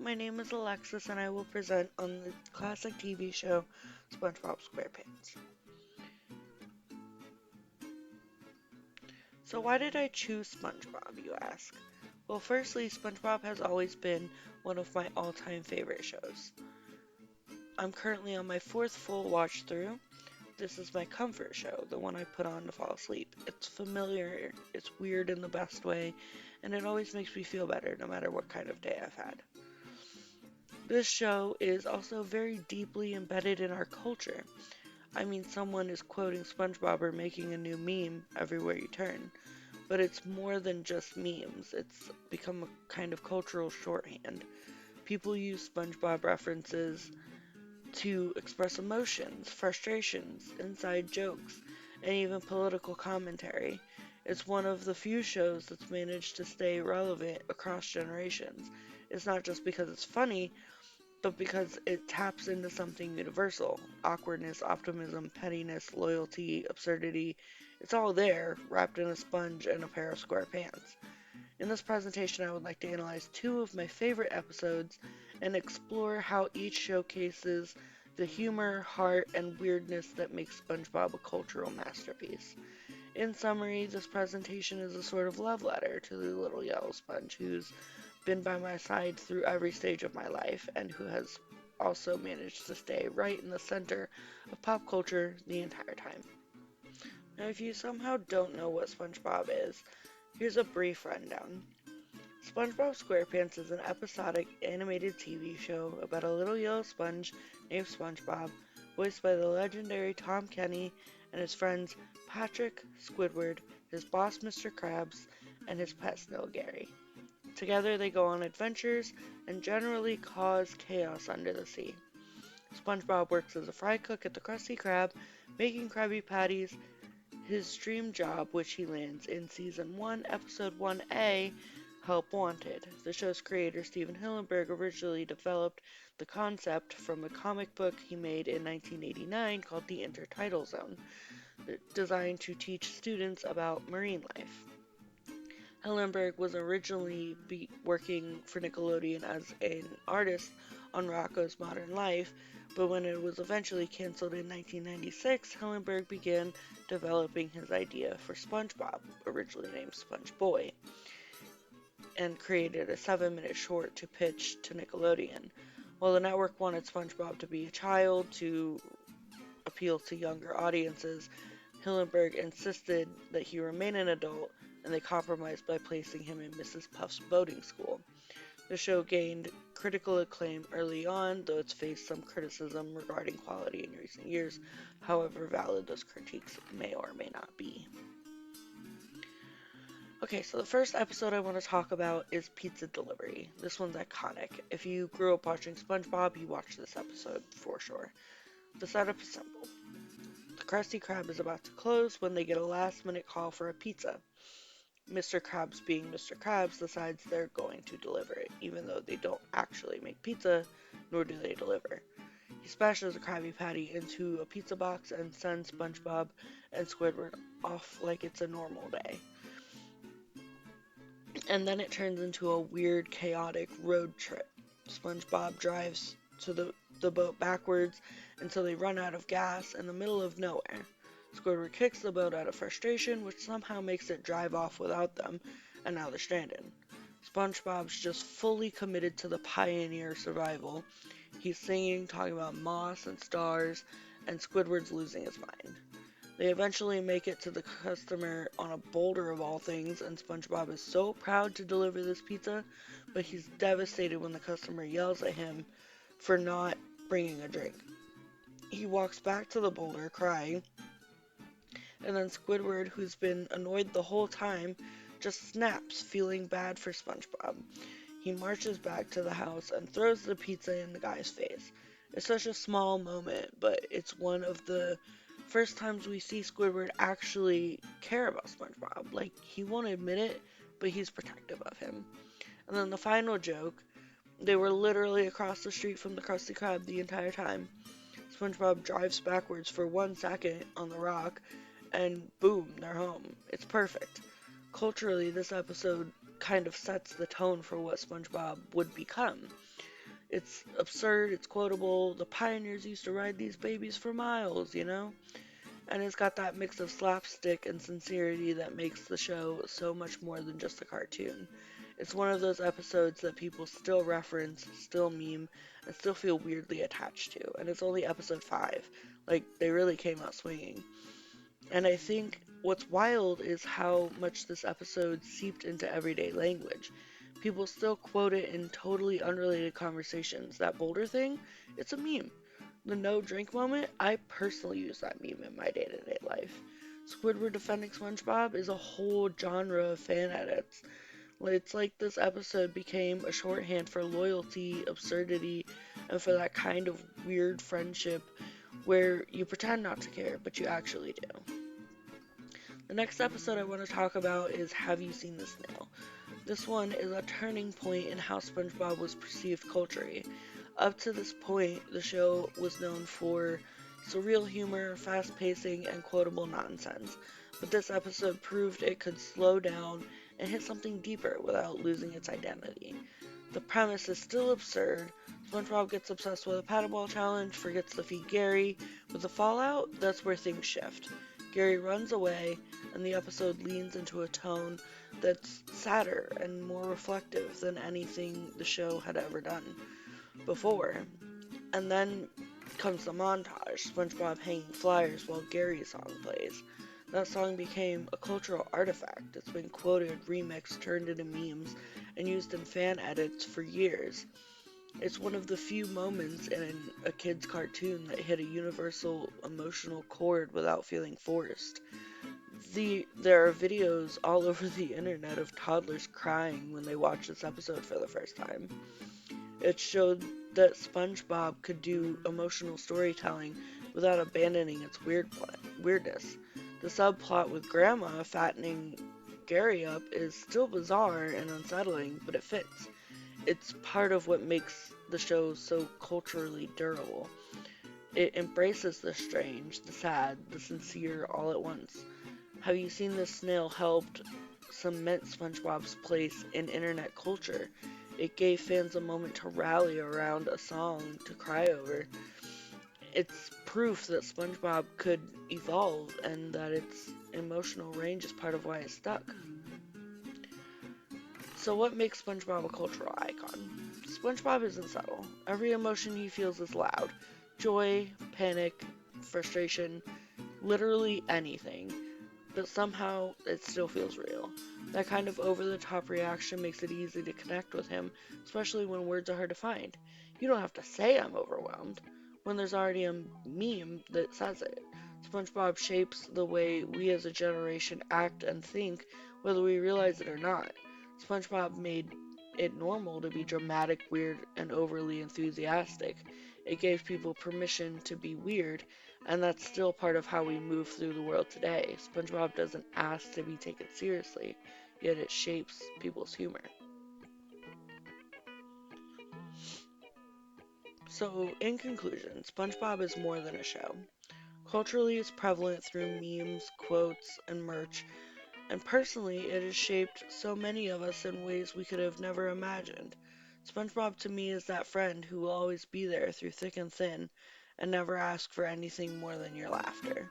my name is Alexis and I will present on the classic TV show Spongebob Squarepants. So why did I choose SpongeBob, you ask? Well, firstly, SpongeBob has always been one of my all-time favorite shows. I'm currently on my fourth full watch through. This is my comfort show, the one I put on to fall asleep. It's familiar, it's weird in the best way, and it always makes me feel better no matter what kind of day I've had. This show is also very deeply embedded in our culture. I mean, someone is quoting SpongeBob or making a new meme everywhere you turn. But it's more than just memes, it's become a kind of cultural shorthand. People use SpongeBob references to express emotions, frustrations, inside jokes, and even political commentary. It's one of the few shows that's managed to stay relevant across generations. It's not just because it's funny, but because it taps into something universal: awkwardness, optimism, pettiness, loyalty, absurdity. It's all there, wrapped in a sponge and a pair of square pants. In this presentation, I would like to analyze two of my favorite episodes and explore how each showcases the humor, heart, and weirdness that makes SpongeBob a cultural masterpiece. In summary, this presentation is a sort of love letter to the little yellow sponge who's been by my side through every stage of my life and who has also managed to stay right in the center of pop culture the entire time. Now, if you somehow don't know what SpongeBob is, here's a brief rundown. SpongeBob SquarePants is an episodic animated TV show about a little yellow sponge named SpongeBob, voiced by the legendary Tom Kenny, and his friends Patrick, Squidward, his boss Mr. Krabs, and his pet snail Gary. Together they go on adventures and generally cause chaos under the sea. SpongeBob works as a fry cook at the Krusty Krab, making Krabby Patties his dream job, which he lands in Season 1, Episode 1A, Help Wanted. The show's creator, Steven Hillenburg, originally developed the concept from a comic book he made in 1989 called The Intertidal Zone, designed to teach students about marine life. Hellenberg was originally working for Nickelodeon as an artist on Rocco's Modern Life, but when it was eventually canceled in 1996, Hellenberg began developing his idea for SpongeBob, originally named Sponge Boy, and created a 7-minute short to pitch to Nickelodeon. While the network wanted SpongeBob to be a child to appeal to younger audiences, Hillenburg insisted that he remain an adult, and they compromised by placing him in Mrs. Puff's boating school. The show gained critical acclaim early on, though it's faced some criticism regarding quality in recent years, however valid those critiques may or may not be. Okay, so the first episode I want to talk about is Pizza Delivery. This one's iconic. If you grew up watching SpongeBob, you watched this episode for sure. The setup is simple. The Krusty Krab is about to close when they get a last-minute call for a pizza. Mr. Krabs, being Mr. Krabs, decides they're going to deliver it, even though they don't actually make pizza, nor do they deliver. He smashes a Krabby Patty into a pizza box and sends SpongeBob and Squidward off like it's a normal day. And then it turns into a weird, chaotic road trip. SpongeBob drives to the boat backwards until they run out of gas in the middle of nowhere. Squidward kicks the boat out of frustration, which somehow makes it drive off without them, and now they're stranded. SpongeBob's just fully committed to the pioneer survival. He's singing, talking about moss and stars, and Squidward's losing his mind. They eventually make it to the customer on a boulder of all things, and SpongeBob is so proud to deliver this pizza, but he's devastated when the customer yells at him for not bringing a drink. He walks back to the boulder crying, and then Squidward, who's been annoyed the whole time, just snaps, feeling bad for SpongeBob. He marches back to the house and throws the pizza in the guy's face. It's such a small moment, but it's one of the first times we see Squidward actually care about SpongeBob. Like, he won't admit it, but he's protective of him. And then the final joke, they were literally across the street from the Krusty Krab the entire time. SpongeBob drives backwards for 1 second on the rock, and boom, they're home. It's perfect. Culturally, this episode kind of sets the tone for what SpongeBob would become. It's absurd, it's quotable. The pioneers used to ride these babies for miles, you know? And it's got that mix of slapstick and sincerity that makes the show so much more than just a cartoon. It's one of those episodes that people still reference, still meme, and still feel weirdly attached to. And it's only episode 5. Like, they really came out swinging. And I think what's wild is how much this episode seeped into everyday language. People still quote it in totally unrelated conversations. That boulder thing, it's a meme. The no drink moment, I personally use that meme in my day to day life. Squidward defending SpongeBob is a whole genre of fan edits. It's like this episode became a shorthand for loyalty, absurdity, and for that kind of weird friendship where you pretend not to care, but you actually do. The next episode I want to talk about is Have You Seen the Snail? This one is a turning point in how SpongeBob was perceived culturally. Up to this point, the show was known for surreal humor, fast pacing, and quotable nonsense. But this episode proved it could slow down and hit something deeper without losing its identity. The premise is still absurd. SpongeBob gets obsessed with a paddleball challenge, forgets to feed Gary. With the fallout, that's where things shift. Gary runs away, and the episode leans into a tone that's sadder and more reflective than anything the show had ever done before. And then comes the montage, SpongeBob hanging flyers while Gary's song plays. That song became a cultural artifact. It's been quoted, remixed, turned into memes, and used in fan edits for years. It's one of the few moments in a kid's cartoon that hit a universal emotional chord without feeling forced. There are videos all over the internet of toddlers crying when they watch this episode for the first time. It showed that SpongeBob could do emotional storytelling without abandoning its weirdness. The subplot with Grandma fattening Gary up is still bizarre and unsettling, but it fits. It's part of what makes the show so culturally durable. It embraces the strange, the sad, the sincere all at once. Have You Seen the Snail helped cement SpongeBob's place in internet culture. It gave fans a moment to rally around a song to cry over. It's proof that SpongeBob could evolve and that its emotional range is part of why it stuck. So what makes SpongeBob a cultural icon? SpongeBob isn't subtle. Every emotion he feels is loud. Joy, panic, frustration, literally anything. But somehow it still feels real. That kind of over-the-top reaction makes it easy to connect with him, especially when words are hard to find. You don't have to say I'm overwhelmed when there's already a meme that says it. SpongeBob shapes the way we as a generation act and think, whether we realize it or not. SpongeBob made it normal to be dramatic, weird, and overly enthusiastic. It gave people permission to be weird, and that's still part of how we move through the world today. SpongeBob doesn't ask to be taken seriously, yet it shapes people's humor. So, in conclusion, SpongeBob is more than a show. Culturally, it's prevalent through memes, quotes, and merch, and personally, it has shaped so many of us in ways we could have never imagined. SpongeBob to me is that friend who will always be there through thick and thin, and never ask for anything more than your laughter.